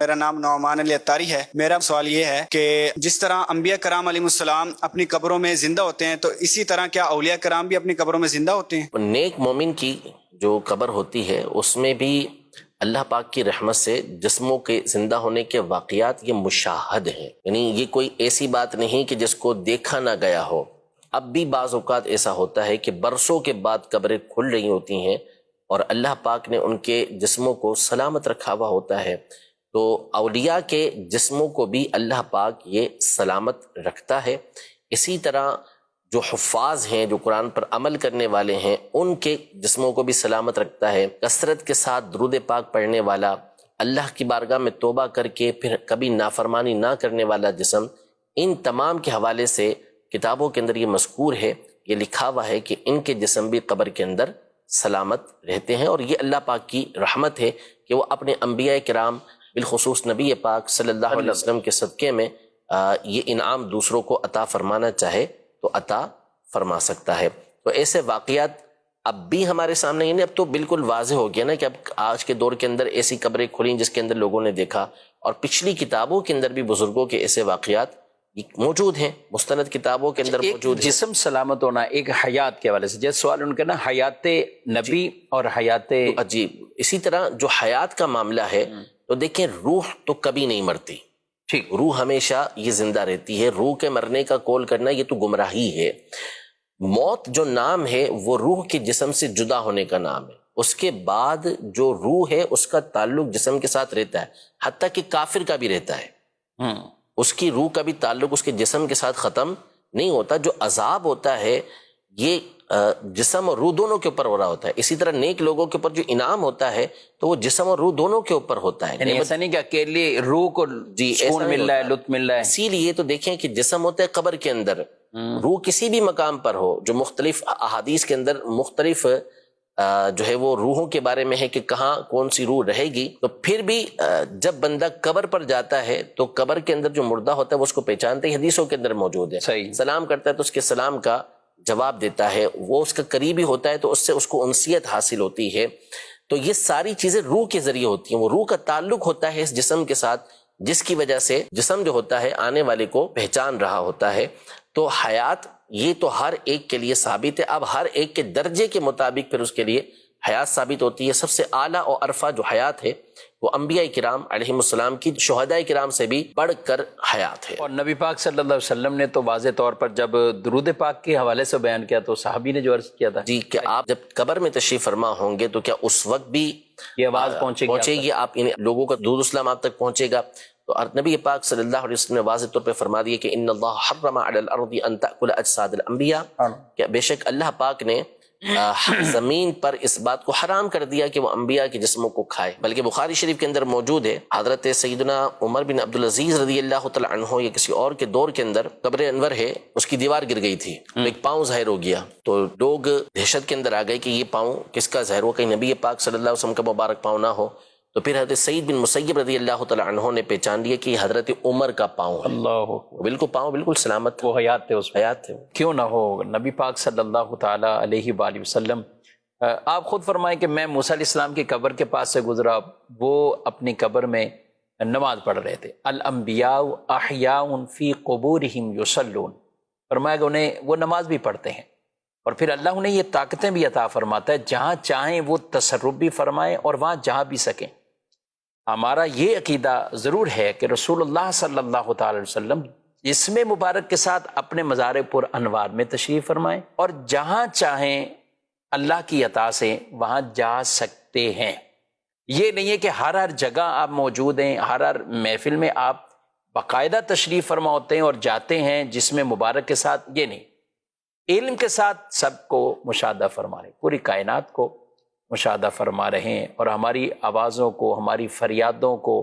میرا نام نعمان علی عطاری ہے۔ میرا سوال یہ ہے کہ جس طرح انبیاء کرام علیہ السلام اپنی قبروں میں زندہ ہوتے ہیں تو اسی طرح کیا اولیاء کرام بھی اپنی قبروں میں زندہ ہوتے ہیں؟ نیک مومن کی جو قبر ہوتی ہے اس میں بھی اللہ پاک کی رحمت سے جسموں کے زندہ ہونے کے واقعات یہ مشاہد ہیں، یعنی یہ کوئی ایسی بات نہیں کہ جس کو دیکھا نہ گیا ہو۔ اب بھی بعض اوقات ایسا ہوتا ہے کہ برسوں کے بعد قبریں کھل رہی ہوتی ہیں اور اللہ پاک نے ان کے جسموں کو سلامت رکھا ہوا ہوتا ہے، تو اولیاء کے جسموں کو بھی اللہ پاک یہ سلامت رکھتا ہے۔ اسی طرح جو حفاظ ہیں، جو قرآن پر عمل کرنے والے ہیں، ان کے جسموں کو بھی سلامت رکھتا ہے۔ کثرت کے ساتھ درود پاک پڑھنے والا، اللہ کی بارگاہ میں توبہ کر کے پھر کبھی نافرمانی نہ کرنے والا جسم، ان تمام کے حوالے سے کتابوں کے اندر یہ مذکور ہے، یہ لکھا ہوا ہے کہ ان کے جسم بھی قبر کے اندر سلامت رہتے ہیں، اور یہ اللہ پاک کی رحمت ہے کہ وہ اپنے انبیاء کرام بالخصوص نبی پاک صلی اللہ علیہ وسلم کے صدقے میں یہ انعام دوسروں کو عطا فرمانا چاہے تو عطا فرما سکتا ہے۔ تو ایسے واقعات اب بھی ہمارے سامنے، یعنی اب تو بالکل واضح ہو گیا نا کہ اب آج کے دور کے اندر ایسی قبریں کھلیں جس کے اندر لوگوں نے دیکھا، اور پچھلی کتابوں کے اندر بھی بزرگوں کے ایسے واقعات موجود ہیں، مستند کتابوں کے اندر موجود ہیں۔ جسم سلامت ہونا ایک حیات کے حوالے سے، جیسے سوال ان کا نا حیات نبی اور حیات عجیب، اسی طرح جو حیات کا معاملہ ہے تو دیکھیں روح تو کبھی نہیں مرتی، ٹھیک، روح ہمیشہ یہ زندہ رہتی ہے۔ روح کے مرنے کا قول کرنا یہ تو گمراہی ہے۔ موت جو نام ہے وہ روح کے جسم سے جدا ہونے کا نام ہے، اس کے بعد جو روح ہے اس کا تعلق جسم کے ساتھ رہتا ہے، حتیٰ کہ کافر کا بھی رہتا ہے، اس کی روح کا بھی تعلق اس کے جسم کے ساتھ ختم نہیں ہوتا۔ جو عذاب ہوتا ہے یہ جسم اور روح دونوں کے اوپر ہو رہا ہوتا ہے۔ اسی طرح نیک لوگوں کے اوپر جو انعام ہوتا ہے تو وہ جسم اور روح دونوں کے اوپر ہوتا ہے، یعنی ایسا نہیں کہ اکیلے روح کو سکون مل رہا ہے، لطف مل رہا ہے۔ اسی لیے تو دیکھیں کہ جسم ہوتا ہے قبر کے اندر، روح کسی بھی مقام پر ہو، جو مختلف احادیث کے اندر مختلف جو ہے وہ روحوں کے بارے میں ہے کہ کہاں کون سی روح رہے گی، تو پھر بھی جب بندہ قبر پر جاتا ہے تو قبر کے اندر جو مردہ ہوتا ہے وہ اس کو پہچانتے ہیں، حدیثوں کے اندر موجود ہے، سلام کرتا ہے تو اس کے سلام کا جواب دیتا ہے، وہ اس کا قریبی ہوتا ہے تو اس سے اس کو انسیت حاصل ہوتی ہے۔ تو یہ ساری چیزیں روح کے ذریعے ہوتی ہیں، وہ روح کا تعلق ہوتا ہے اس جسم کے ساتھ، جس کی وجہ سے جسم جو ہوتا ہے آنے والے کو پہچان رہا ہوتا ہے۔ تو حیات یہ تو ہر ایک کے لیے ثابت ہے، اب ہر ایک کے درجے کے مطابق پھر اس کے لیے حیات ثابت ہوتی ہے۔ سب سے اعلیٰ اور عرفہ جو حیات ہے وہ انبیاء کرام علیہ السلام کی، شہداء کرام سے بھی بڑھ کر حیات ہے۔ اور نبی پاک صلی اللہ علیہ وسلم نے تو واضح طور پر جب درود پاک کے حوالے سے بیان کیا تو صحابی نے جو عرض کیا تھا جی کہ آپ جب قبر میں تشریف فرما ہوں گے تو کیا اس وقت بھی یہ آواز پہنچے گی، آپ ان لوگوں کا درود اسلام آپ تک پہنچے گا؟ تو نبی پاک صلی اللہ علیہ وسلم نے واضح طور پہ فرما دیا کہ ان اللہ حرم علی الارض ان تأکل اجساد الانبیاء، کہ بے شک اللہ پاک نے زمین پر اس بات کو حرام کر دیا کہ وہ انبیاء کے جسموں کو کھائے۔ بلکہ بخاری شریف کے اندر موجود ہے، حضرت سیدنا عمر بن عبدالعزیز رضی اللہ تعالی عنہ یا کسی اور کے دور کے اندر قبر انور ہے، اس کی دیوار گر گئی تھی، ایک پاؤں ظاہر ہو گیا، تو لوگ دہشت کے اندر آ گئے کہ یہ پاؤں کس کا ظاہر ہو، کہیں نبی پاک صلی اللہ علیہ وسلم کا مبارک پاؤں نہ ہو۔ تو پھر حضرت سعید بن مسیب رضی اللہ تعالی عنہ نے پہچان لیا کہ یہ حضرت عمر کا پاؤں ہے، اللہ بالکل پاؤں بالکل سلامت تھا، وہ حیات تھے، اس حیات تھے۔ کیوں نہ ہو نبی پاک صلی اللہ تعالی علیہ وآلہ وسلم، آپ خود فرمائیں کہ میں موسیٰ علیہ السلام کی قبر کے پاس سے گزرا، وہ اپنی قبر میں نماز پڑھ رہے تھے۔ الانبیاء احیاء فی قبورہم یصلون، فرمایا کہ انہیں وہ نماز بھی پڑھتے ہیں، اور پھر اللہ انہیں یہ طاقتیں بھی عطا فرماتا ہے، جہاں چاہیں وہ تصرف بھی فرمائیں اور وہاں جہاں بھی سکیں۔ ہمارا یہ عقیدہ ضرور ہے کہ رسول اللہ صلی اللہ تعالی وسلم جسم مبارک کے ساتھ اپنے مزار پر انوار میں تشریف فرمائیں، اور جہاں چاہیں اللہ کی عطا سے وہاں جا سکتے ہیں۔ یہ نہیں ہے کہ ہر جگہ آپ موجود ہیں، ہر محفل میں آپ باقاعدہ تشریف فرما ہوتے ہیں اور جاتے ہیں جسم مبارک کے ساتھ، یہ نہیں، علم کے ساتھ سب کو مشاہدہ فرما رہے، پوری کائنات کو مشاہدہ فرما رہے ہیں، اور ہماری آوازوں کو، ہماری فریادوں کو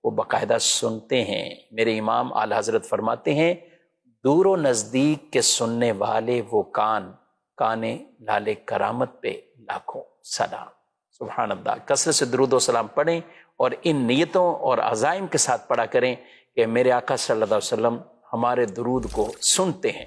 وہ باقاعدہ سنتے ہیں۔ میرے امام اعلی حضرت فرماتے ہیں، دور و نزدیک کے سننے والے وہ کان، کانے لالے کرامت پہ لاکھوں سلام۔ سبحان اللہ، کثرت سے درود و سلام پڑھیں اور ان نیتوں اور عزائم کے ساتھ پڑھا کریں کہ میرے آقا صلی اللہ علیہ وسلم ہمارے درود کو سنتے ہیں۔